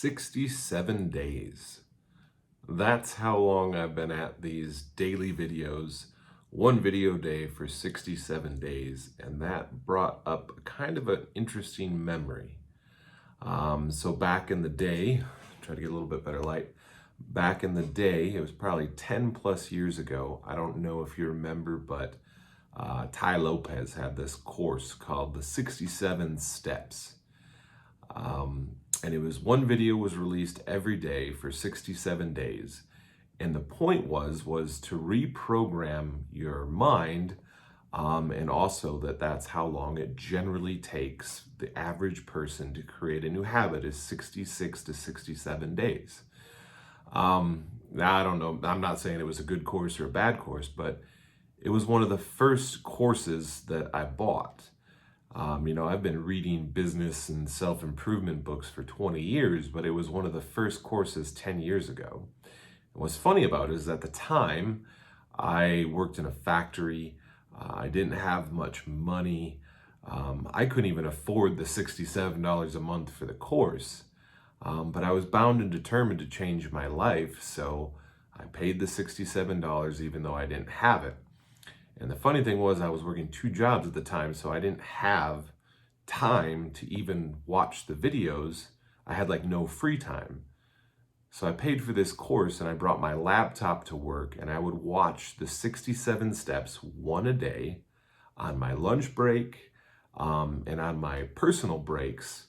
67 days. That's how long I've been at these daily videos, one video a day for 67 days, and that brought up kind of an interesting memory. So back in the day, try to get a little bit better light. Back in the day, it was probably 10 plus years ago. I don't know if you remember, but Tai Lopez had this course called the 67 Steps. And it was one video was released every day for 67 days. And the point was to reprogram your mind, and also that's how long it generally takes the average person to create a new habit is 66 to 67 days. Now I don't know, I'm not saying it was a good course or a bad course, but it was one of the first courses that I bought. I've been reading business and self-improvement books for 20 years, but it was one of the first courses 10 years ago. And what's funny about it is at the time, I worked in a factory. I didn't have much money. I couldn't even afford the $67 a month for the course. But I was bound and determined to change my life, so I paid the $67 even though I didn't have it. And the funny thing was I was working 2 jobs at the time, so I didn't have time to even watch the videos. I had like no free time. So I paid for this course and I brought my laptop to work and I would watch the 67 steps one a day on my lunch break, and on my personal breaks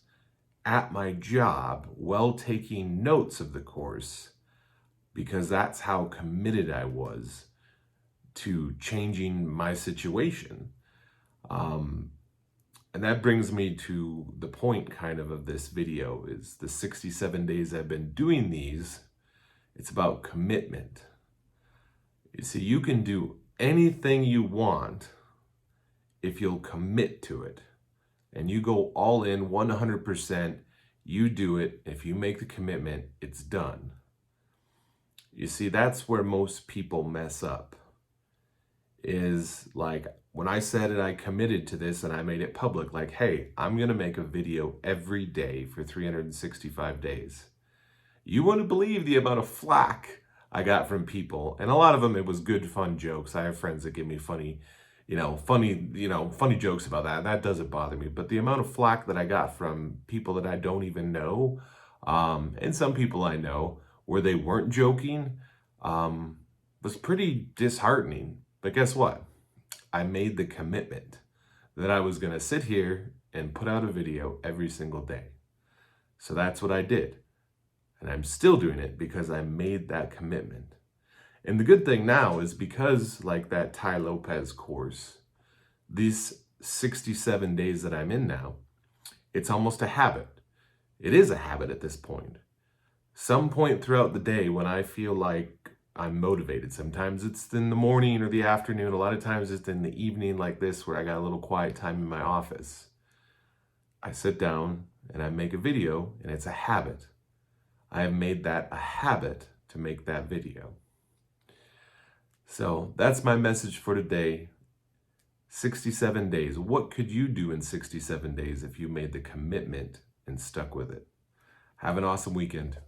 at my job while taking notes of the course, because that's how committed I was to changing my situation. And that brings me to the point kind of this video is the 67 days I've been doing these. It's about commitment. You see, you can do anything you want if you'll commit to it. And you go all in 100%, you do it. If you make the commitment, it's done. You see, that's where most people mess up. Is like when I said it, I committed to this and I made it public, like, hey, I'm going to make a video every day for 365 days. You wouldn't believe the amount of flack I got from people. And a lot of them, it was good, fun jokes. I have friends that give me funny jokes about that. That doesn't bother me. But the amount of flack that I got from people that I don't even know, and some people I know where they weren't joking, was pretty disheartening. But guess what? I made the commitment that I was going to sit here and put out a video every single day. So that's what I did. And I'm still doing it because I made that commitment. And the good thing now is because like that Tai Lopez course, these 67 days that I'm in now, it's almost a habit. It is a habit at this point. Some point throughout the day when I feel like I'm motivated. Sometimes it's in the morning or the afternoon. A lot of times it's in the evening like this where I got a little quiet time in my office. I sit down and I make a video, and it's a habit. I have made that a habit to make that video. So that's my message for today. 67 days. What could you do in 67 days if you made the commitment and stuck with it? Have an awesome weekend.